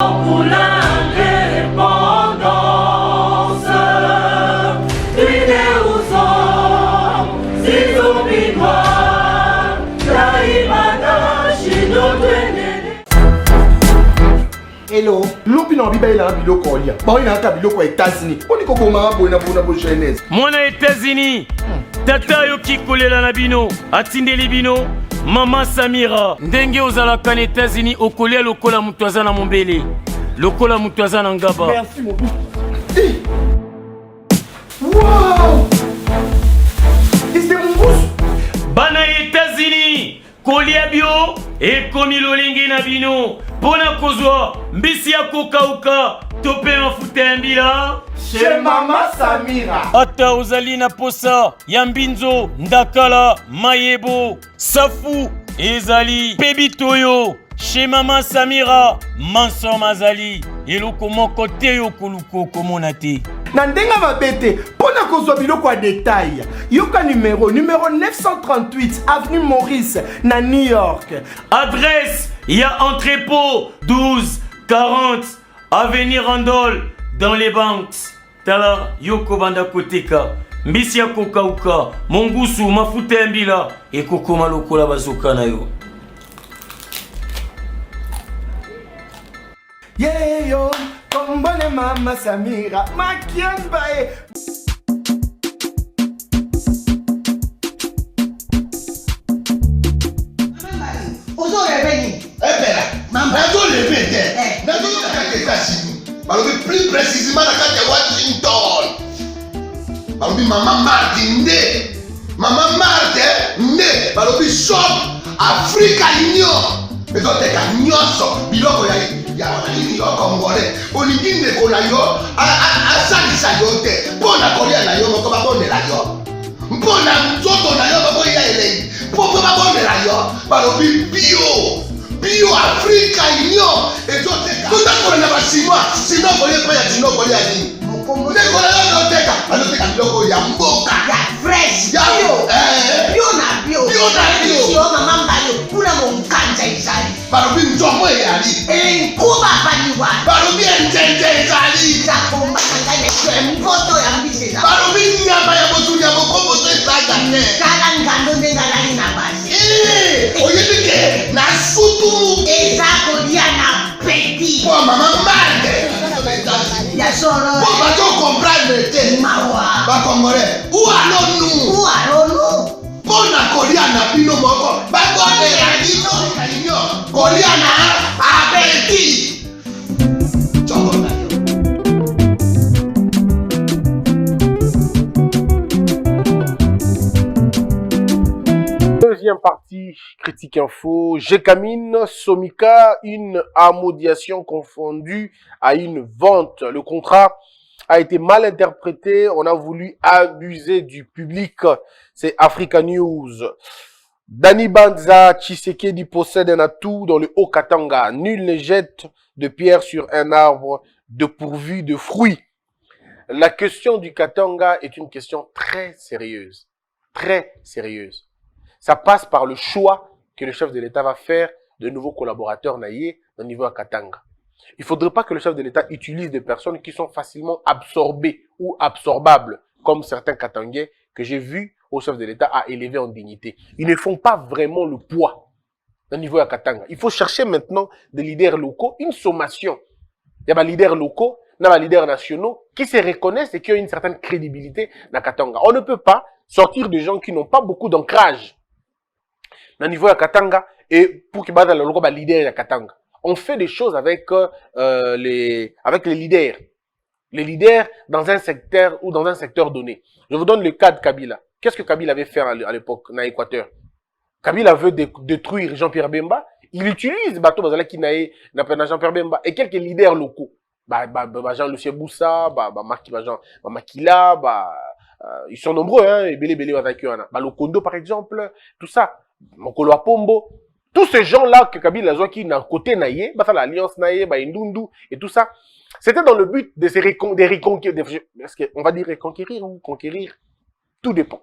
Pour l'indépendance d'une aux hommes, si oublie moi, Taïmana, Chino, hello, l'opinion biba ila biloko olia. Ba ina ka biloko États-Unis. Oni ko boma boina bona bo jeunesse. Mwana États-Unis. Tata yoki kolela na bino, atindeli bino. Mama Samira, ndenge ozalaka na États-Unis okolia lokola mutu aza na mombele. Lokola mutu aza na ngaba. Merci mon bout. Wow! C'est mon bout. Bana États-Unis, kolia bio ekomi lolingi na bino. Pona kozwa mbisi ya kokauka tope mafuta ya mbila. Chez Mama Samira. Ata ozali na posa ya mbinzo, ndakala, mayebo, safu, ezali, pebitoyo. Chez Mama Samira, manso mazali, eloko moko te yo koluko komona te. Na ndenga mabete, pona kozwa biloko ya détail. Yoka numéro 938 avenue Maurice na New York. Adresse, il y a entrepôt 12 40 avenue Randol dans les banques. Tala yoko banda koteka. Mbisi ya kokauka, mongusu mafuta ya mbila ekokoma lokola bazoka na yo. Yeah yo, kombone Mama Samira, makiambae. Ozo reveni. Pera, nazo reveni. Nazo kaka États-Unis. Balobi plus précisément na kati ya Washington. Balobi Mama Martin nde. Mama Martin nde. Balobi shop Africa Union. Ezoteka nyonso biloko ya nini yo Congolais. Olingi ndeko na yo asalisa yo te. Mpona kolia na yo moko babondela yo. Mpona nzoto na yo baboya elengi. Mpo babondela yo. Balobi bio Africa Union. Ezoteka tondakona na basinois. Sino kolia pa ya sino kolia nini. Ndeko na yo azoteka biloko ya mboka. Ya fresh. Ya Bio na bio. Bio na bio. Sio mama mbayo kuna monkanja izali. Balobi nzomo eyali. Kuba baniwa. Balobi enjenje ezali. Zakomba ngane kwe mpoto ya mbiseza. Balobi nyama ya botu ya bokombo to ezaga te. Kala ngando ndengalali na basi. Oyebike na sutu. Ezako dia na petit. Po mama mbande. Ya soro. Po bato comprendre te. Mawa. Ba Congolais. Où allons-nous? Où allons-nous? Pona kolia na bino moko. Ba bonne ya bino. Kolia na appétit. Deuxième partie, critique info, Gécamine, Somika, une amodiation confondue à une vente. Le contrat a été mal interprété, on a voulu abuser du public. C'est Africa News. Dani Banza Tshisekedi possède un atout dans le Haut-Katanga. Nul ne jette de pierre sur un arbre dépourvu de fruits. La question du Katanga est une question très sérieuse. Très sérieuse. Ça passe par le choix que le chef de l'État va faire de nouveaux collaborateurs naïés au niveau à Katanga. Il ne faudrait pas que le chef de l'État utilise des personnes qui sont facilement absorbées ou absorbables, comme certains Katangais que j'ai vus au chef de l'État à élever en dignité. Ils ne font pas vraiment le poids au niveau à Katanga. Il faut chercher maintenant des leaders locaux, une sommation. Il y a des leaders locaux, il y a des leaders nationaux qui se reconnaissent et qui ont une certaine crédibilité dans Katanga. On ne peut pas sortir de gens qui n'ont pas beaucoup d'ancrage au niveau à Katanga et pour qu'ils battent le logo leader à Katanga. On fait des choses avec les leaders. Les leaders dans un secteur ou dans un secteur donné. Je vous donne le cas de Kabila. Qu'est-ce que Kabila avait fait à l'époque dans l'Équateur? Kabila veut détruire Jean-Pierre Bemba. Il utilise Bateau Bazala qui n'a Jean-Pierre Bemba et quelques leaders locaux. Jean-Lucien Boussa, Makila, ils sont nombreux, hein, et Belé avec eux. Lokondo par exemple, tout ça. Mokolo Apombo. Tous ces gens-là que Kabila a qui n'a côté naïe, l'alliance naïe, Ndundu et tout ça. C'était dans le but de se reconquérir, on va dire reconquérir ou conquérir. Tout dépend.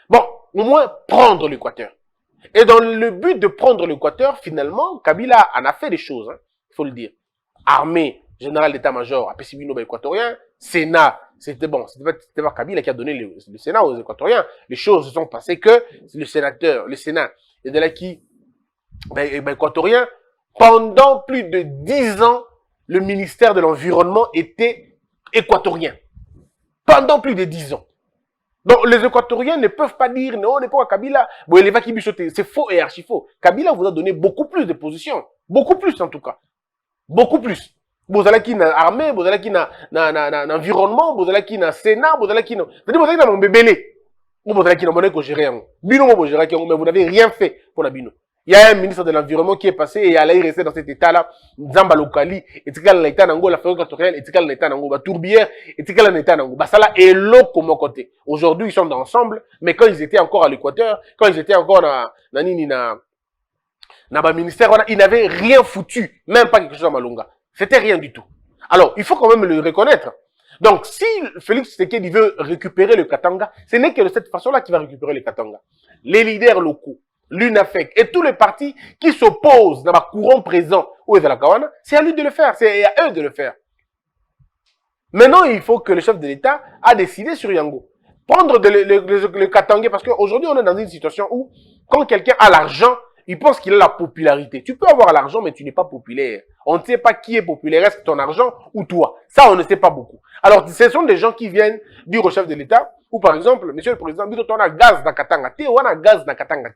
Bon, au moins prendre l'Équateur. Et dans le but de prendre l'Équateur, finalement, Kabila en a fait des choses, hein, il faut le dire. armée, général d'état-major, à Pessibino, équatorien, Sénat, c'était bon, c'était pas Kabila qui a donné le Sénat aux Équatoriens. Les choses se sont passées que le Sénat, et de là qui, équatorien, pendant plus de 10 ans, le ministère de l'Environnement était équatorien. Pendant plus de 10 ans. Donc, les Équatoriens ne peuvent pas dire, non, on n'est pas à Kabila. Bon, il va qui bichoter. C'est faux et archi faux. Kabila vous a donné beaucoup plus de positions. Beaucoup plus, en tout cas. Beaucoup plus. Vous allez qui n'a armée, vous allez qui n'a environnement, vous allez qui n'a Sénat, vous allez qui n'a, c'est-à-dire, vous allez qui n'a mon bébélé. Vous allez qui n'a monnaie que gérer un. Bino, vous gérez un, mais vous n'avez rien fait pour la Bino. Il y a un ministre de l'Environnement qui est passé et il allait rester dans cet état-là. Zamba Lokali, et tikal l'état nango, la forêt équatoriale, et tikal l'état nango, ba tourbière, et tikal l'état nango. Bah, ça là est l'eau comme mon côté. Aujourd'hui, ils sont ensemble, mais quand ils étaient encore à l'Équateur, quand ils étaient encore dans ba ministère, ils n'avaient rien foutu. Même pas quelque chose à Malunga. C'était rien du tout. Alors, il faut quand même le reconnaître. Donc, si Félix Tshisekedi veut récupérer le Katanga, ce n'est que de cette façon-là qu'il va récupérer le Katanga. Les leaders locaux, l'UNAFEC et tous les partis qui s'opposent dans le courant présent ou dans la Kawana, c'est à lui de le faire, c'est à eux de le faire. Maintenant, il faut que le chef de l'État a décidé sur Yango. Prendre le Katanga, parce qu'aujourd'hui, on est dans une situation où, quand quelqu'un a l'argent, il pense qu'il a la popularité. Tu peux avoir l'argent, mais tu n'es pas populaire. On ne sait pas qui est populaire, est-ce que ton argent ou toi. Ça, on ne sait pas beaucoup. Alors, ce sont des gens qui viennent dire au chef de l'État, ou par exemple, monsieur le président, on a gaz dans Katanga, on a gaz dans Katanga.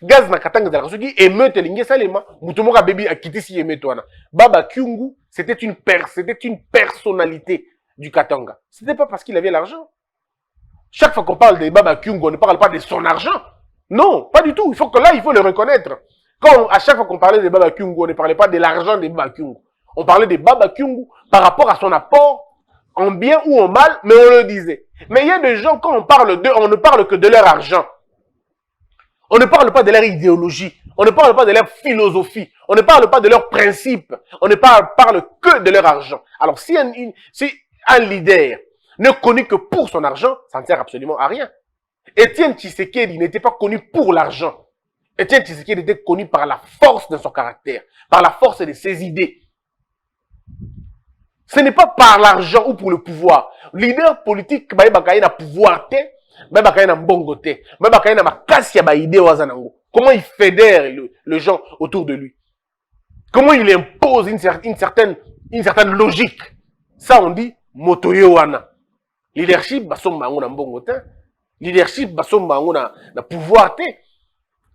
Gaz na katanga de la Kasugi et meute lingue salema mutumoka baby a quitté si émet toi. Baba Kyungu, c'était une personnalité du Katanga. C'était pas parce qu'il avait l'argent. Chaque fois qu'on parle de Baba Kyungu, on ne parle pas de son argent. Non, pas du tout. Il faut le reconnaître. À chaque fois qu'on parlait de Baba Kyungu, on ne parlait pas de l'argent de Baba Kyungu. On parlait de Baba Kyungu par rapport à son apport en bien ou en mal, mais on le disait. Mais il y a des gens, quand on parle d'eux, on ne parle que de leur argent. On ne parle pas de leur idéologie, on ne parle pas de leur philosophie, on ne parle pas de leurs principes, on ne parle que de leur argent. Alors si un leader n'est connu que pour son argent, ça ne sert absolument à rien. Étienne Tshisekedi n'était pas connu pour l'argent. Étienne Tshisekedi était connu par la force de son caractère, par la force de ses idées. Ce n'est pas par l'argent ou pour le pouvoir. Leader politique, il a pouvoir. Comment il fédère les gens autour de lui? Comment il impose une certaine logique? Ça, on dit motoyoana. Leadership, leadership, na pouvoir.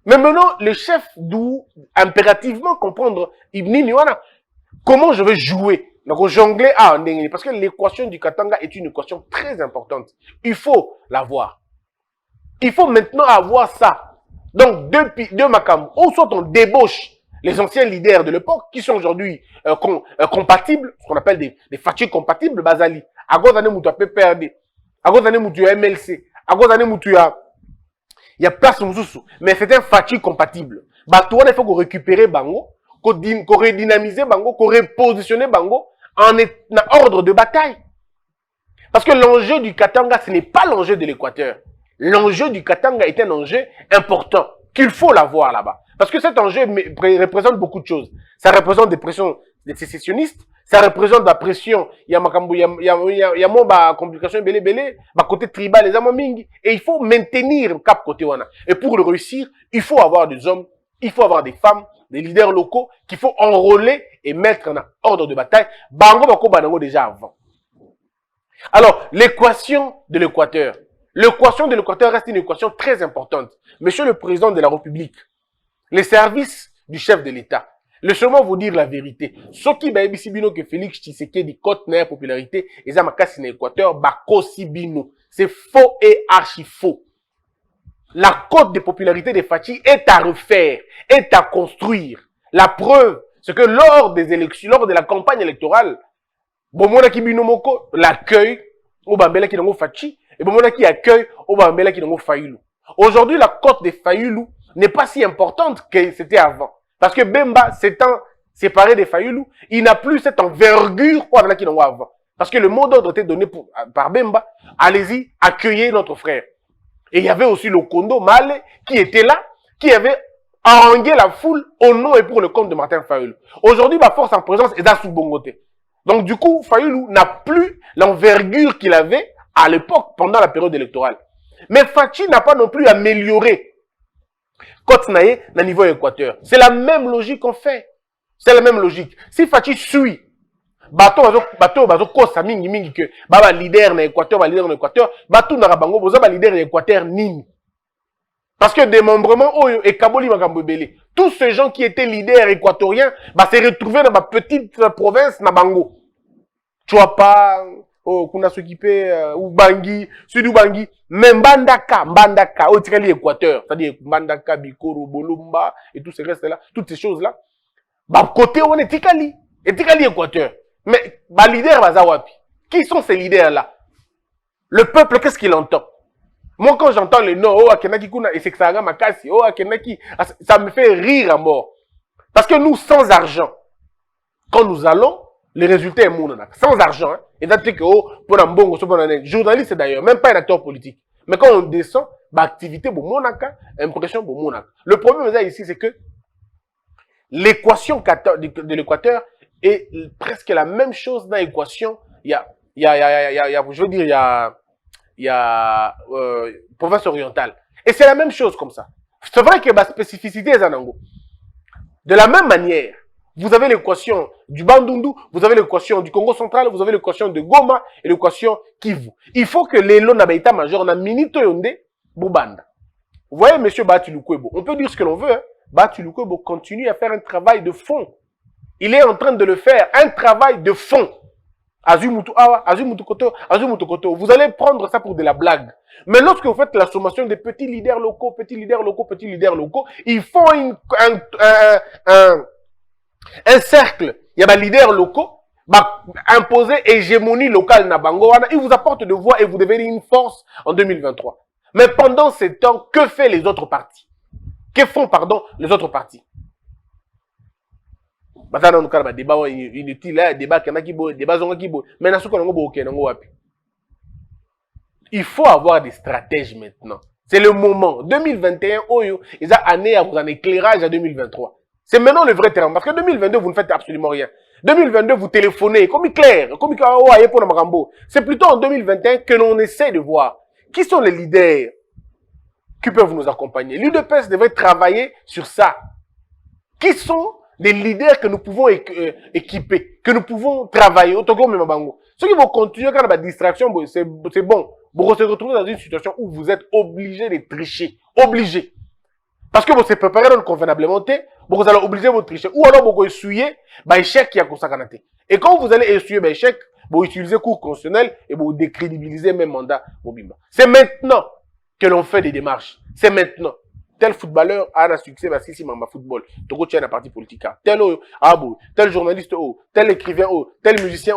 Mais maintenant, le chef doit impérativement comprendre comment je vais jouer. Donc, jongler parce que l'équation du Katanga est une équation très importante. Il faut l'avoir. Il faut maintenant avoir ça. Donc, deux Makam, ou soit on débauche les anciens leaders de l'époque, qui sont aujourd'hui compatibles, ce qu'on appelle des fatigues compatibles, Bazali. À gauche, tu as PPRD. À gauche, tu as MLC. À gauche, tu as... Il y a place Moussou. Mais c'est un fatigue compatible. Bah, toi, il faut qu'on récupère Bango, qu'on redynamiser Bango, qu'on repositionner Bango, en ordre de bataille. Parce que l'enjeu du Katanga, ce n'est pas l'enjeu de l'Équateur. L'enjeu du Katanga est un enjeu important, qu'il faut l'avoir là-bas. Parce que cet enjeu représente beaucoup de choses. Ça représente des pressions des sécessionnistes, ça représente la pression, il y a moins complications belé, côté tribal, les amomingi. Et il faut maintenir le cap côté wana. Et pour le réussir, il faut avoir des hommes, il faut avoir des femmes, des leaders locaux qu'il faut enrôler et mettre en ordre de bataille. Bango bako banango déjà avant. Alors, l'équation de l'Équateur. L'équation de l'Équateur reste une équation très importante. Monsieur le Président de la République, les services du chef de l'État, laissez-moi vous dire la vérité. Ce qui va bino que Félix Tshisekedi côte na popularité, et ça makasi na Équateur, bakosi bino. C'est faux et archi faux. La cote de popularité des Fachi est à refaire, est à construire. La preuve, c'est que lors des élections, lors de la campagne électorale, Bomona Kibinomoko l'accueil au Bambela Kinongo Fachi et Bomona qui accueille au Bambela Kinongo Fayoulou. Aujourd'hui, la cote des Fayoulou n'est pas si importante que c'était avant. Parce que Bemba s'étant séparé des Fayoulou, il n'a plus cette envergure qu'on avait avant. Parce que le mot d'ordre était donné par Bemba, allez-y, accueillez notre frère. Et il y avait aussi le Kondo Male qui était là, qui avait haranguer la foule au nom et pour le compte de Martin Fayulu. Aujourd'hui, ma force en présence est à Sous-Bongoté. Donc du coup, Fayulu n'a plus l'envergure qu'il avait à l'époque, pendant la période électorale. Mais Fachi n'a pas non plus amélioré Côte Naye na niveau Équateur. C'est la même logique qu'on fait. C'est la même logique. Si Fachi suit, bateau kosa mingi que baba leader na Équateur, bateau na rabango boza ba leader na Équateur nini. Parce que démembrement oyo et Kaboli makambo belé. Tous ces gens qui étaient leaders équatoriens se retrouver dans ma petite province na bango. Tu vois pas kuna s'occuper ou Bangui, Sud Bangui, mais Mbandaka, au Tirali Équateur, c'est-à-dire Mbandaka, Bikoro, Bolumba et tout ce reste là, toutes ces choses là. Bah côté on est Tikali, et Tikali Équateur. Mais bah leader Bazawapi. Qui sont ces leaders là? Le peuple, qu'est-ce qu'il entend? Moi quand j'entends le nom, oh Akenaki Kuna et Sexaga Makasi, oh Akenaki, ça me fait rire à mort. Parce que nous sans argent, quand nous allons, les résultats est mon sans argent, hein. Et d'ailleurs que oh pour un bon journaliste d'ailleurs, même pas un acteur politique. Mais quand on descend, bah activité pour monaka, impression pour monaka. Le problème ici c'est que l'équation de l'Équateur est presque la même chose dans l'équation. Il y a province orientale. Et c'est la même chose comme ça. C'est vrai que la spécificité est Zanango. De la même manière, vous avez l'équation du Bandundu, vous avez l'équation du Congo central, vous avez l'équation de Goma et l'équation Kivu. Il faut que les lots n'habitent major na minito yonde Boubanda. Vous voyez, monsieur Batulukwebo, on peut dire ce que l'on veut, hein? Batulukwebo continue à faire un travail de fond. Il est en train de le faire, un travail de fond. Azumutu Awa, Azumutu Koto, vous allez prendre ça pour de la blague. Mais lorsque vous faites la sommation des petits leaders locaux, ils font un cercle. Il y a des leaders locaux, imposer hégémonie locale na bango, ils vous apportent de voix et vous devenez une force en 2023. Mais pendant ce temps, que font les autres partis? Que font, les autres partis? Débat inutile, débat mais il faut avoir des stratèges maintenant. C'est le moment. 2021, ils ont année à vous en éclairage à 2023. C'est maintenant le vrai terme. Parce que 2022, vous ne faites absolument rien. 2022, vous téléphonez, comme clair, c'est plutôt en 2021 que l'on essaie de voir qui sont les leaders qui peuvent nous accompagner. L'UDPS devrait travailler sur ça. Qui sont les leaders que nous pouvons équiper, que nous pouvons travailler. Ceux qui vont continuer quand il y a des distractions, c'est bon. Vous se retrouvez dans une situation où vous êtes obligé de tricher. Obligé. Parce que vous se préparez convenablement, vous allez obliger de tricher. Ou alors vous essuyez, échec qui a consacré. Et quand vous allez essuyer échec, vous utilisez cours constitutionnel et vous décrédibilisez même mandat. C'est maintenant que l'on fait des démarches. C'est maintenant. Tel footballeur a un succès parce qu'ici, ma football. Togo tient la partie politique. Tel journaliste, tel écrivain, tel musicien,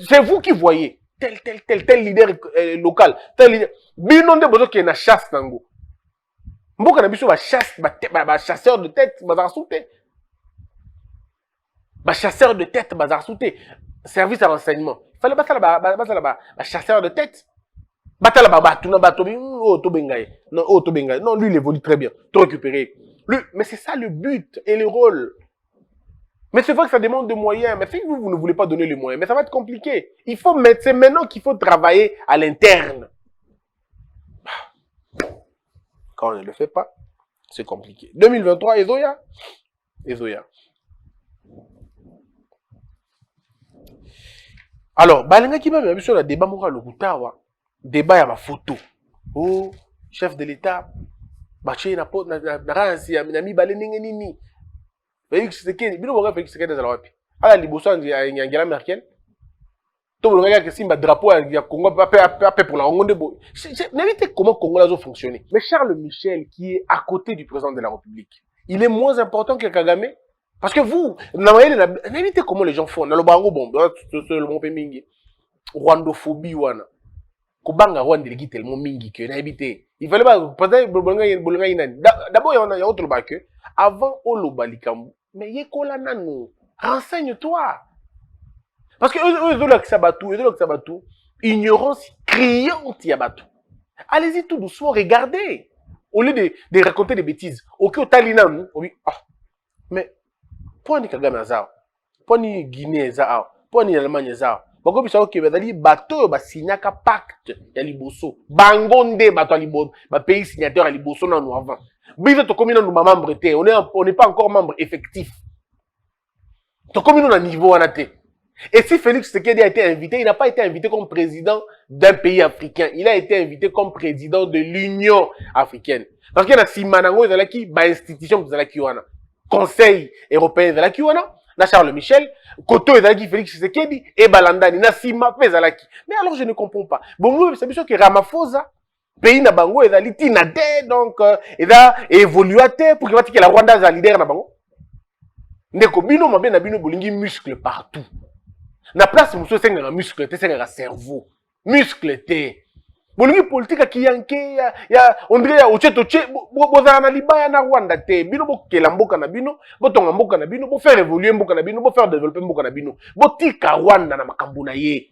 c'est vous qui voyez. Tel leader local. Tel leader. Binon de besoin qui est na chasse nango. Mboka na biso ba chasse, ba chasseur de tête, bazar souté. Ba chasseur de tête, bazar souté. Service à renseignement. Fallait pas ça ba chasseur de tête. Non, lui, il évolue très bien. Tout récupérer. Lui, mais c'est ça le but et le rôle. Mais c'est vrai que ça demande des moyens. Mais si vous ne voulez pas donner les moyens, mais ça va être compliqué. C'est maintenant qu'il faut travailler à l'interne. Quand on ne le fait pas, c'est compliqué. 2023, Ezoya. Alors, balenga qui m'a sur le débat moral le Gutawa. Débat à ma photo. Oh, chef de l'État. Baché na pot na ransi ya minami balenenge nini. Félix Tshisekedi, bino boka Félix Tshisekedi ezala wapi? Ala liboso ya Angela Merkel. To bolonga que simba drapeau ya Congo pape pour la Congo bo. N'évitez comment Congo là fonctionner. Mais Charles Michel qui est à côté du président de la République, il est moins important que Kagame parce que vous n'évitez comment les gens font. Na lo bango bon, c'est le bon mingi. Rwandophobie wana. Kobanga Rwanda legi tellement mingi que na éviter. Il fallait pas peut-être bolonga inani. D'abord il y a autre que avant oloba likambu. Mais yekola nanu. Renseigne-toi. Parce que eux, ignorance criante, Yabatou. Allez-y tout doucement, regardez. au lieu de raconter des bêtises, ok, au Talina, oui, ah, mais, pour ni Kagame Azar, pour ni Guinée Azar, pour ni Allemagne Azar, bako bisa ok, bazali bateau ba signaka pacte ya liboso, bangonde bateau à liboso, ba pays signataire à liboso non avant. Biso to komi nous membre té, on n'est pas encore membre effectif. To komi nous na niveau anaté. Et si Félix Tshisekedi a été invité, il n'a pas été invité comme président d'un pays africain. Il a été invité comme président de l'Union africaine. Parce qu'il y a Simanango Zalaki, ba institution Zalaki wana. Conseil européen Zalaki wana, na Charles Michel, Koto Zalaki Félix Tshisekedi et Balandani na Sima Zalaki. Mais alors je ne comprends pas. Bon, c'est sûr que Ramaphosa, pays na bango ezali na te, donc il a évolué pour que la Rwanda za leader na bango. Ndeko bino mabe na bino bolingi muscle partout. Na place muso senga muscle te senga cerveau. Muscle te. Bolingi politique ki yanke ya on dirait ya ocheto che bozana na libaya na Rwanda te. Bino bokela mboka na bino, botonga mboka na bino, bo faire évoluer mboka na bino, bo faire développer mboka na bino. Botika Rwanda na makambo na ye.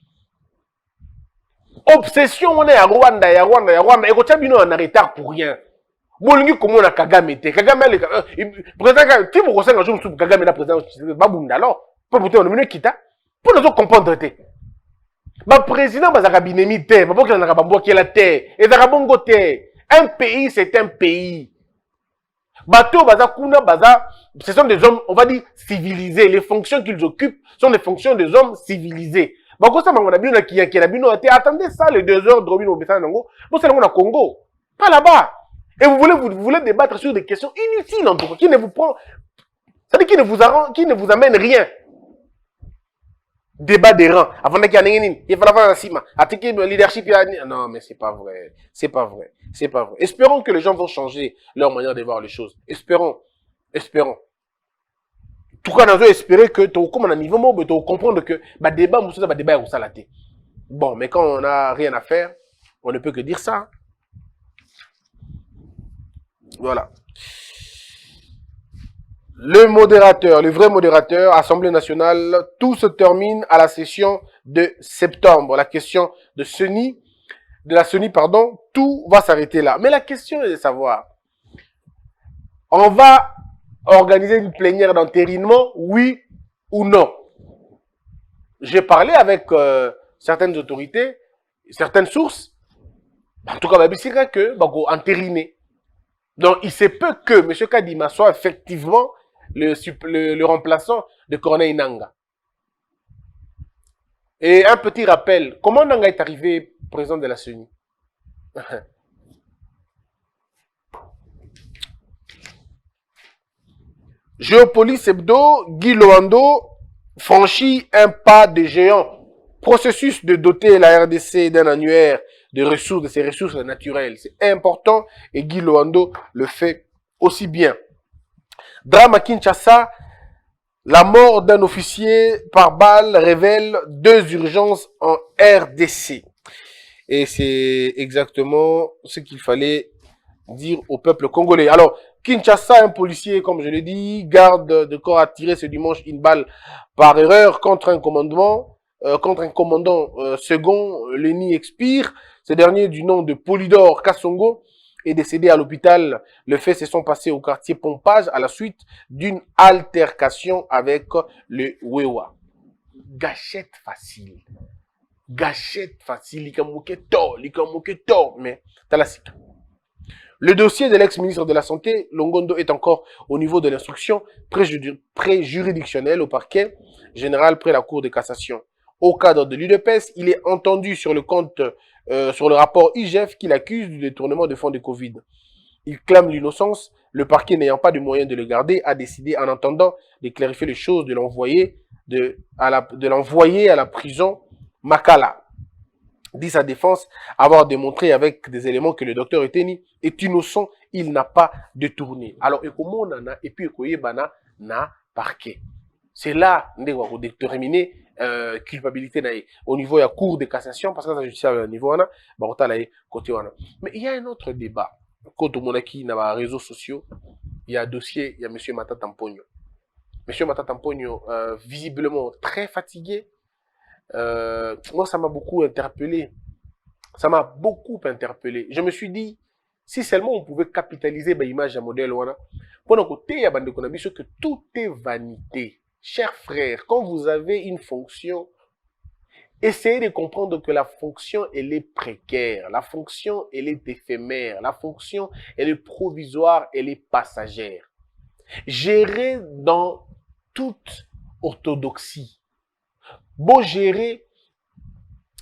Obsession on est à Rwanda, ya Rwanda, et quand bino en retard pour rien. Bolingi comme on a Kagame te. Kagame le président qui vous conseille un jour sous Kagame la président Babunda alors, pas pour on ne quitte. Pour nous comprendre te. Ba président bazaka binemi te, ba boka na kabambo ki la te, et za bongo te. Un pays c'est un pays. Bateau bazakuna baza, ce sont des hommes, on va dire civilisés. Les fonctions qu'ils occupent sont des fonctions des hommes civilisés. Attendez ça, les 2 heures de Robin Obessa Nango, vous c'est le Congo, pas là-bas. Et vous voulez débattre sur des questions inutiles en tout cas, qui ne vous prend, c'est-à-dire qui ne vous amène rien. Débat des rangs. Avant qu'il y ait un il faut avoir un ciment. Attaquer le leadership. Non, mais c'est pas vrai. C'est pas vrai. C'est pas vrai. Espérons que les gens vont changer leur manière de voir les choses. Espérons. Espérons. Tout cas, nous espérer que tu comme on a niveau mot, tu comprendre que bah débat musuza bah débat ça laté. Bon, mais quand on n'a rien à faire, on ne peut que dire ça. Voilà. Le modérateur, le vrai modérateur, Assemblée nationale, tout se termine à la session de septembre. La question de la CENI, pardon, tout va s'arrêter là. Mais la question est de savoir, on va organiser une plénière d'entérinement, oui ou non? J'ai parlé avec certaines autorités, certaines sources, en tout cas, c'est que entériner. Donc, il se peut que M. Kadima soit effectivement le remplaçant de Corneille Nangaa. Et un petit rappel, comment Nangaa est arrivé président de la CENI? Géopolis Hebdo, Guy Loando franchit un pas de géant. Processus de doter la RDC d'un annuaire de ses ressources naturelles. C'est important et Guy Loando le fait aussi bien. Drame à Kinshasa, la mort d'un officier par balle révèle 2 urgences en RDC. Et c'est exactement ce qu'il fallait dire au peuple congolais. Alors, Kinshasa, un policier, comme je l'ai dit, garde de corps a tiré ce dimanche une balle par erreur contre un commandant second. Lenny expire. Ce dernier, du nom de Polydor Kassongo, est décédé à l'hôpital. Les faits se sont passés au quartier Pompage à la suite d'une altercation avec le Wewa. Gâchette facile. Gâchette facile. Mais t'as la cité. Le dossier de l'ex-ministre de la Santé, Longondo, est encore au niveau de l'instruction préjuridictionnelle au parquet général près la Cour de cassation. Au cadre de l'UDPS, il est entendu sur le rapport IGF qu'il accuse du détournement de fonds de Covid. Il clame l'innocence. Le parquet n'ayant pas de moyens de le garder a décidé, en attendant de clarifier les choses, de l'envoyer à la prison Makala. Dit sa défense avoir démontré avec des éléments que le docteur Eteni est innocent, il n'a pas détourné. Alors, et comment on en a, et puis na parquet. C'est là qu'on va déterminer culpabilité au niveau de la Cour de cassation, parce que ça judiciaire au niveau côté. Mais il y a un autre débat. Quand on a qui dans les réseaux sociaux, il y a un dossier, il y a M. Matata Mponyo. M. Matata Mponyo, visiblement très fatigué. Moi, ça m'a beaucoup interpellé. Je me suis dit, Si seulement on pouvait capitaliser l'image à modèle, pendant côté, il y a que tout est vanité. Chers frères, quand vous avez une fonction, essayez de comprendre que la fonction, elle est précaire. La fonction, elle est éphémère. La fonction, elle est provisoire, elle est passagère. Gérer dans toute orthodoxie. Bon gérer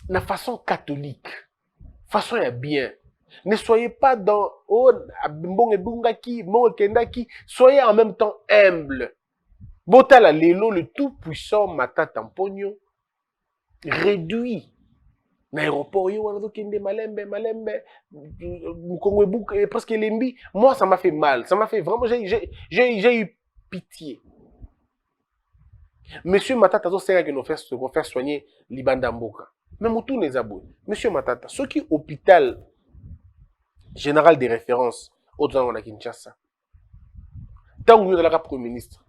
de façon catholique. Façon est bien. Ne soyez pas dans soyez en même temps humble. Botala lelo, le tout-puissant Matata Tampogno, réduit. L'aéroport, presque lembi. Moi, ça m'a fait mal. Ça m'a fait vraiment, j'ai eu pitié. Monsieur Matata, c'est que nous faire soigner Libanda Mboka. Même tout les aboués. Monsieur Matata, ce qui hôpital général de référence au Zango na Kinshasa, tant que vous êtes Premier ministre,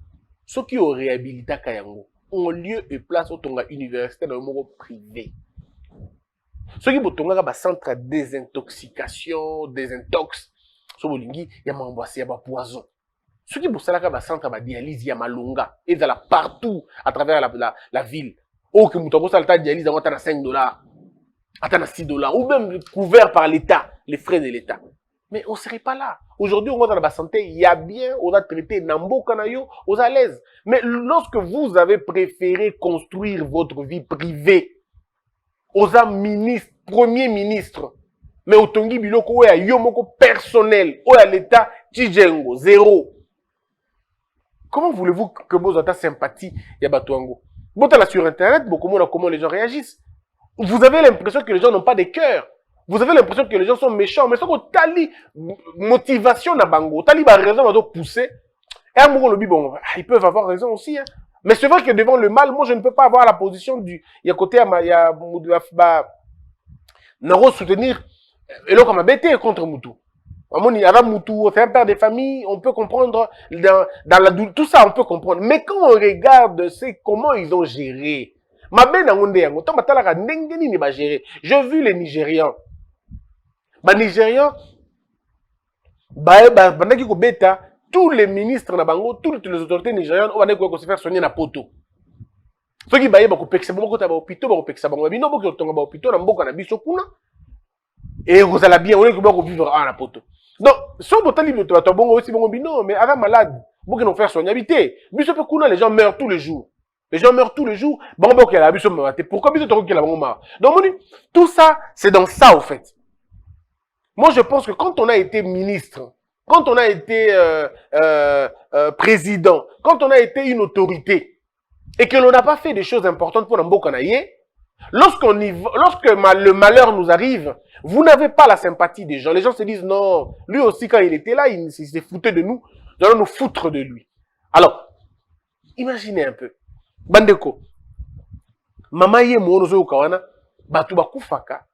ce qui ont réhabilité Kayango, ont lieu et place au Tonga universitaire dans le monde privé. Ce qui ont un centre de désintoxication, désintox, il y a un poison. Ce qui ont un centre de dialyse, il y a malunga, et là partout à travers la ville. Oh, que vous avez un dialyse à 5 $, à 6 $, ou même couvert par l'État, les frais de l'État. Mais on ne serait pas là. Aujourd'hui, on va dans la santé, il y a bien, on a traité Nambo Kanayo, on est à l'aise. Mais lorsque vous avez préféré construire votre vie privée, on a ministre, premier ministre, mais au Tongi Biloko, on a Yomoko personnel, on a l'État, Tijengo, zéro. Comment voulez-vous que vous ayez sympathie, Yabatouango? Bon, là sur Internet, comment les gens réagissent. Vous avez l'impression que les gens n'ont pas de cœur. Vous avez l'impression que les gens sont méchants, mais c'est que tali motivation na bango, tali ba raison de pousser. Et à un moment bon, ils peuvent avoir raison aussi. Hein. Mais c'est vrai que devant le mal, moi je ne peux pas avoir la position du. Il y a côté il y a Naro soutenir et là comme bêté contre Moutou. Avant Moutou, c'est un père de famille, on peut comprendre dans la tout ça on peut comprendre. Mais quand on regarde c'est comment ils ont géré. J'ai vu les Nigérians. Les Nigérians, tous les ministres na bango, toutes les autorités nigériennes, on va se faire soigner na poto. Ceux qui baillent beaucoup pexé, beaucoup de hôpitaux, beaucoup pexé, beaucoup de beaucoup de hôpitaux, na beaucoup na biso kuna. Et vous allez bien, on est beaucoup vivre à na poto. Donc, si on peut libre, tu vas bon aussi bon bino, mais avant malade, beaucoup nous faire soigner habiter. Biso pe kuna, les gens meurent tous les jours. Les gens meurent tous les jours. Pourquoi donc, tout ça, c'est dans ça, au fait. Moi, je pense que quand on a été ministre, quand on a été président, quand on a été une autorité, et que l'on n'a pas fait des choses importantes pour Mbokanaye, lorsque le malheur nous arrive, vous n'avez pas la sympathie des gens. Les gens se disent, non, lui aussi, quand il était là, il s'est foutu de nous. Nous allons nous foutre de lui. Alors, imaginez un peu. Bandeko, mama ye monozo kawana, batu bakufaka,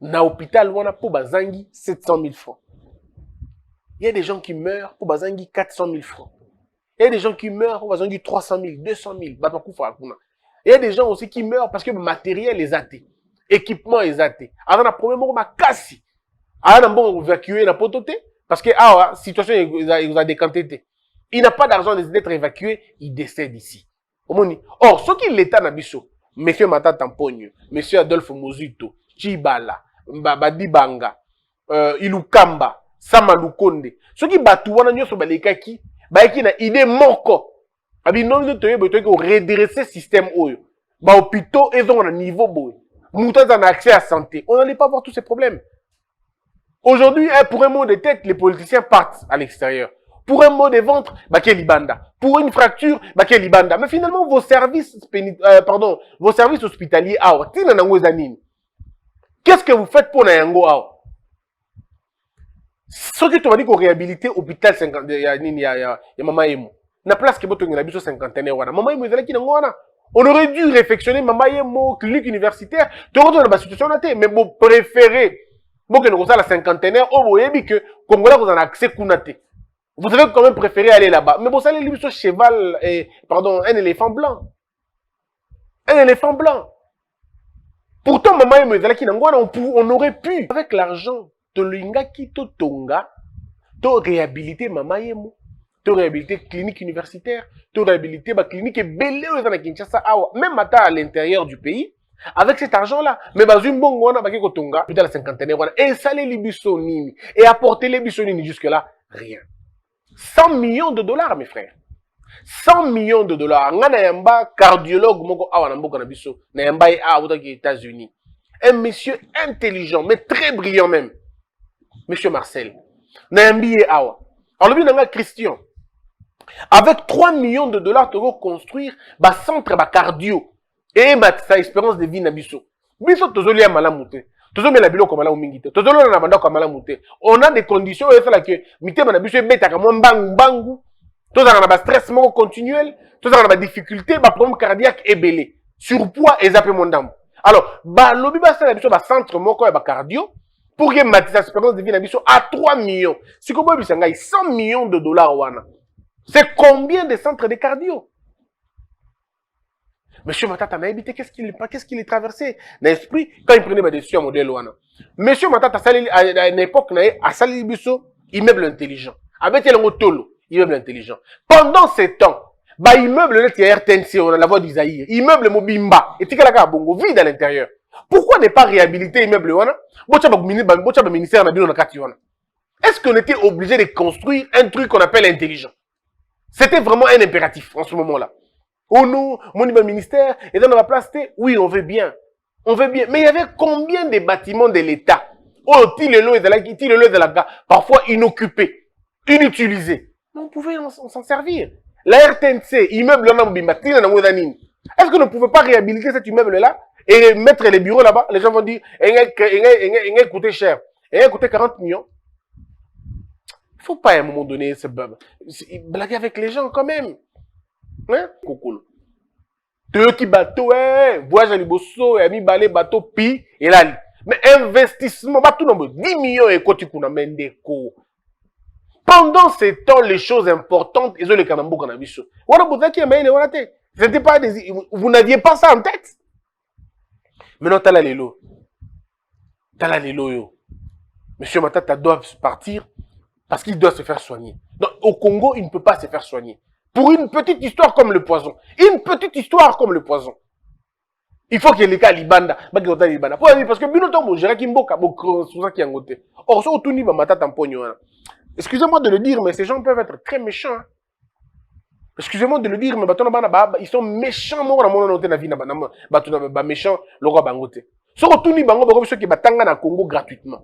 na hôpital wana pour bazangi 700 000 francs. Il y a des gens qui meurent pour bazangi 400 000 francs. Il y a des gens qui meurent pour bazangi 300 000, 200 000, batu bakufaka kuna. Il y a des gens aussi qui meurent parce que le matériel est athée, équipement est athée. Alors on a problème pour ma casse. Alors on a évacué la pototé parce que la situation il a décanté. Il n'a pas d'argent d'être évacué, il décède ici. Or, ce qui est l'État Nabiso, M. Matata Tampogno, M. Adolphe Mozuito, Chibala, Badibanga, Ilukamba, Samalukonde, ce qui batouana nyo so balekaki, baeki na idée moko. Abi non de toye botoye ko redresser système oyo. Ba hôpitaux ils ont un niveau boy. Mouta en accès à santé. On n'allait pas voir tous ces problèmes. Aujourd'hui, pour un mot de tête, les politiciens partent à l'extérieur. Pour un mot de ventre, Baké Libanda. Pour une fracture, Baké Libanda. Mais finalement, vos services hospitaliers, qu'est-ce que vous faites pour Nayango? Ce qui te dit qu'on réhabilité l'hôpital 50, il y a Mama Emo. Na place que vous avez 50 ans. Mama Emo, on aurait dû réfectionner Mama Emo, clinique universitaire. Tu retournes dans la situation, mais vous préférez, vous que nous avons la cinquantenaire, vous avez que Congolais vous en accès Kounate. Vous avez quand même préféré aller là-bas. Mais vous allez lui sur cheval, un éléphant blanc. Un éléphant blanc. Pourtant, maman et Mouézala qui on aurait pu, avec l'argent tolingaki totonga to réhabiliter mama yemo to réhabiliter clinique universitaire to réhabiliter ba clinique ebele oyo eza na Kinshasa awa même à l'intérieur du pays avec cet argent là mais bazwi mbongo wana baki kotonga peut-être la cinquantaine wana et saleli biso nini et apporter les biso nini jusque là rien. 100 millions de dollars mes frères, 100 millions de dollars. Nga na yamba cardiologue moko awa na mboka na biso na yamba e awa aux États-Unis, un monsieur intelligent mais très brillant même, monsieur Marcel na yambi e awa alors lui nanga Christian avec 3 millions de dollars to construire ba centre ba cardio et sa espérance de vie na biso biso tozolia malamu te tozomela biloko malamu mingi te tozolona na bandako malamu te on a des conditions et fala que mitema na biso ebetaka mo mbangu tozala na ba stress moko continuel tozala na ba difficulté ba problème cardiaque ebele surpoids et zape mondambo alors ba lobi ba sala biso ba centre moko ya ba cardio pour que matisa espérance de vie na biso à 3 millions si ko bobi sanga 100 millions de dollars wana c'est combien de centres de cardio? Monsieur Matata n'a évité qu'est-ce qu'il est traversé dans l'esprit quand il prenait ma décision modèle wana. Monsieur Matata à une époque a sali biso immeuble intelligent. Avec le motolo, immeuble intelligent. Pendant ce temps, ba immeuble là qui RTNC on a la voix d'Isaïe, immeuble Mobimba et tika la bongo vide à l'intérieur. Pourquoi ne pas réhabiliter immeuble wana? Bocha ba ministère na bino na kati wana. Est-ce qu'on était obligé de construire un truc qu'on appelle intelligent? C'était vraiment un impératif en ce moment-là. Oh non, mon ministère est dans la place T. Oui, on veut bien. On veut bien. Mais il y avait combien de bâtiments de l'État? Oh, parfois inoccupés, inutilisés. Mais on pouvait s'en servir. La RTNC, immeuble est-ce qu'on ne pouvait pas réhabiliter cet immeuble-là et mettre les bureaux là-bas? Les gens vont dire, il coûtait cher. Il coûtait 40 millions. Il ne faut pas à un moment donné se blaguer avec les gens quand même. Hein? Kokolo. Qui bateau, voyage à Liboso, et mi balé bateau, pi, et là. Mais investissement, bateau nombre 10 millions et côté qu'on amène des cours. Pendant ces temps, les choses importantes, ils ont les canambos qu'on a vu. C'était pas des, vous n'aviez pas ça en tête. Maintenant, t'as la lélo. T'as la lélo, yo. Monsieur Matata doit partir parce qu'il doit se faire soigner. Donc, au Congo, il ne peut pas se faire soigner. Pour une petite histoire comme le poison. Une petite histoire comme le poison. Il faut qu'il y ait les cas Libanda. Parce que Binoto, bon, j'ai Kimboka, bon, c'est ça qui est en côté. Or, ça, tout le monde m'a tampogno. Excusez-moi de le dire, mais ces gens peuvent être très méchants. Excusez-moi de le dire, mais ils sont méchants. Moi, on a vu méchants, le roi Bangote. Ce retourni Bango, ceux qui battent na Congo gratuitement.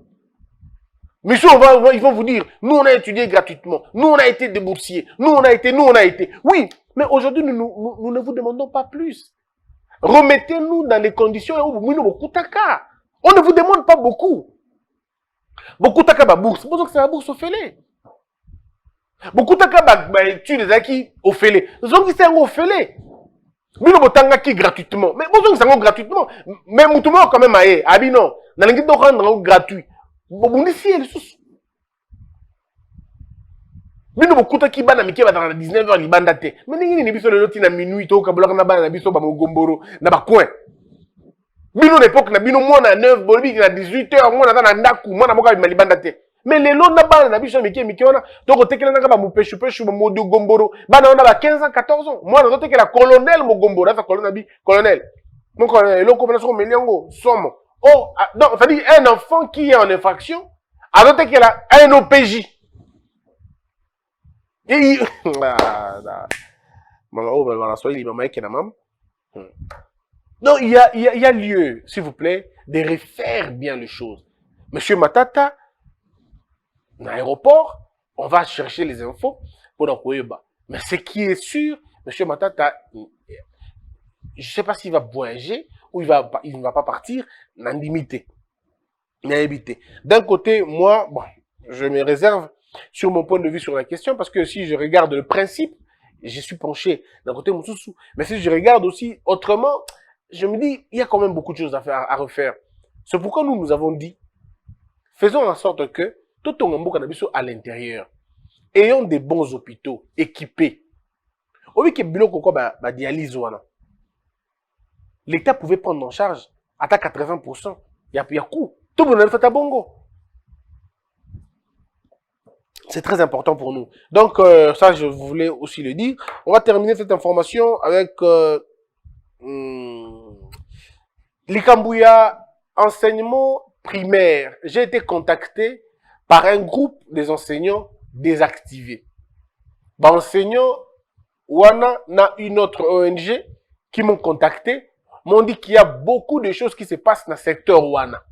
Mais ils vont vous dire, nous on a étudié gratuitement, nous on a été déboursiers, nous on a été. Oui, mais aujourd'hui nous ne vous demandons pas plus. Remettez-nous dans les conditions où on ne vous demande pas beaucoup. Beaucoup de la bourse, c'est la bourse au fêlé. Beaucoup de tu les acquis au fêlé. Ils ont dit c'est au fêlé. Nous ne votons qui gratuitement. Mais vous avez gratuitement. Mais nous quand même aïe. Abi non. Dans les guides rendre gratuit. Bon, ici, elle est sous. Mais nous, beaucoup de qui ban à Mickey va dans 19h, les bandatés. Mais nous, nous, nous, nous, à minuit, au Kabulak, na ban, na biso, ba Gomboro, na ba coin. Bino l'époque, na bino, moi, na 9, bolbi, na 18h, moi, na ndaku, moi, na moka, ma libandaté. Mais les lots, na ban, na biso, Mickey, on a, donc, on na ba mou pêche, mo de Gomboro. Ban, on a ba 15 ans, 14 ans. Moi, on a la colonel, mo Gomboro, la colonel. Donc, l'on commence au Méliango, somme. Oh, non, ça dit un enfant qui est en infraction, alors qu'elle a un OPJ. Et non, il y a lieu, s'il vous plaît, de refaire bien les choses. Monsieur Matata, dans l'aéroport, on va chercher les infos pour Koyeba. Mais ce qui est sûr, Monsieur Matata, je ne sais pas s'il va voyager ou il ne va pas partir, n'en limiter, n'en éviter. D'un côté, moi, bon, je me réserve sur mon point de vue sur la question, parce que si je regarde le principe, je suis penché d'un côté mon sous-sous. Mais si je regarde aussi autrement, je me dis, il y a quand même beaucoup de choses à refaire. C'est pourquoi nous avons dit, faisons en sorte que tout ton embo cannabis à l'intérieur, ayons des bons hôpitaux équipés. Au lieu que biloko ko ba dialyse wana. L'État pouvait prendre en charge à 80%. Il y a coup. Tout le monde fait à bongo. C'est très important pour nous. Donc, ça, je voulais aussi le dire. On va terminer cette information avec Likambouya, enseignement primaire. J'ai été contacté par un groupe des enseignants désactivés. Enseignants, Wana na une autre ONG qui m'ont contacté, m'ont dit qu'il y a beaucoup de choses qui se passent dans le secteur Wana.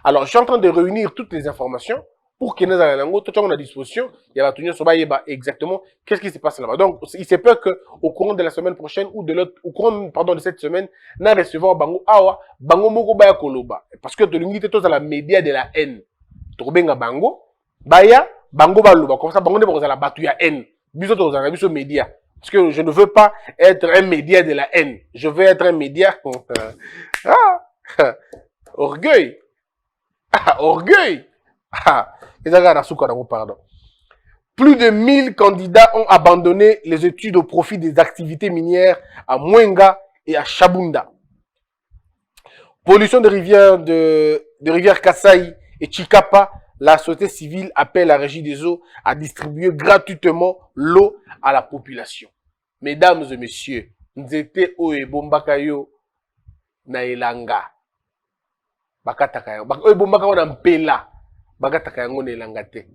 Alors, je suis en train de réunir toutes les informations pour que nous ayons tout à disposition. Il y a la exactement qu'est-ce qui se passe là-bas. Donc, il se peut qu'au courant de la semaine prochaine ou de l'autre, au courant, pardon, de cette semaine, nous recevons Bango Awa, Bango Moko Baya Koloba. Parce que tu l'unité tous à la média de la haine. Tu rebenga Bango, Baya, Bango Baloba. Comme ça, Bango n'est pas la batu ya haine. Biso tous à la média. Parce que je ne veux pas être un média de la haine. Je veux être un média. Orgueil. Orgueil. Pardon. Plus de 1000 candidats ont abandonné les études au profit des activités minières à Mwenga et à Chabunda. Pollution de rivières Kasaï et Chikapa, la société civile appelle la régie des eaux à distribuer gratuitement l'eau à la population. Mesdames et messieurs, Nzete Oe Bombakayo Naelanga. Bakatakayo. Oe Bombakayo Nampela. Bakataka yango na elanga te.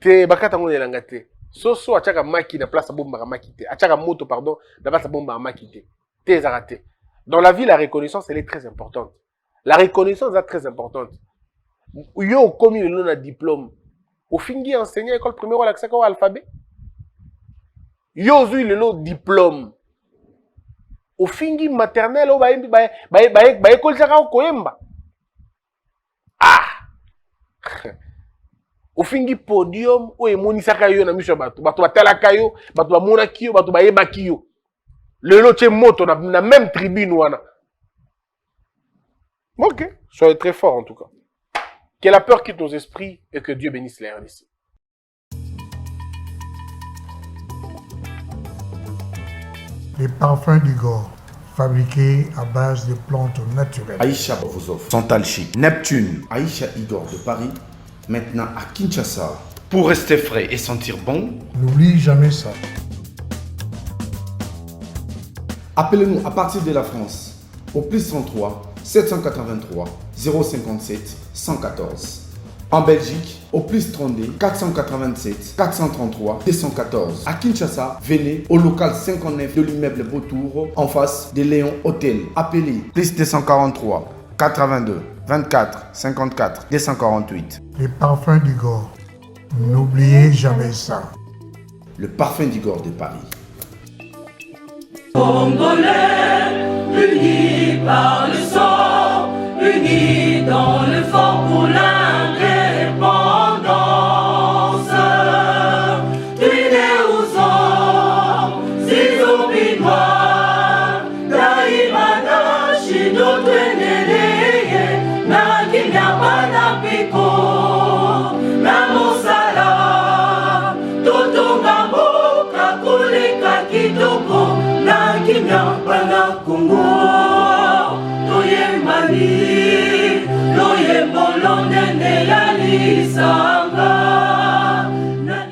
Te bakata yango na elanga te. So achaka maki na place bomba maki te. Achaka moto pardon, na place bomba maki te. Te zarate. Dans la vie la reconnaissance elle est très importante. La reconnaissance est très importante. Yo comme le nom na diplôme. Au fingi enseigner école primaire ou l'accès au alphabet. Yo zu le nom diplôme. Au fingi maternelle ou ba école saka au koyemba. Ofingi podium o emonisaka yo na miso bato batalaka yo bato bamonaki yo bato bayebaki yo lelo tie moto na même tribune wana. Ok, soyez très fort en tout cas. Que la peur quitte nos esprits et que Dieu bénisse les RDC. Les parfums du Gore, fabriqués à base de plantes naturelles. Aïcha vous offre Santal Chic, Neptune, Aïcha Igor de Paris, maintenant à Kinshasa. Pour rester frais et sentir bon, N'oublie jamais ça. appelez-nous à partir de la France au plus 33 783 057 114. En Belgique, au plus 32 487 433 214. À Kinshasa, venez au local 59 de l'immeuble Beautour, en face de Léon Hôtel. Appelez plus 243 82 24 54 248. Les parfums du Gore. N'oubliez jamais ça. Le parfum d'Igor de Paris. Congolais, unis par le sang, unis dans le fort pour l'indépendance. Tuile uzon, zizubinwa, daimana shido tweneleye, na kinyabana piko, na mosala, totonga mboka kuleka kitoko, na kinyabana Kongo, toyembani, loyembolo nene ya lisa.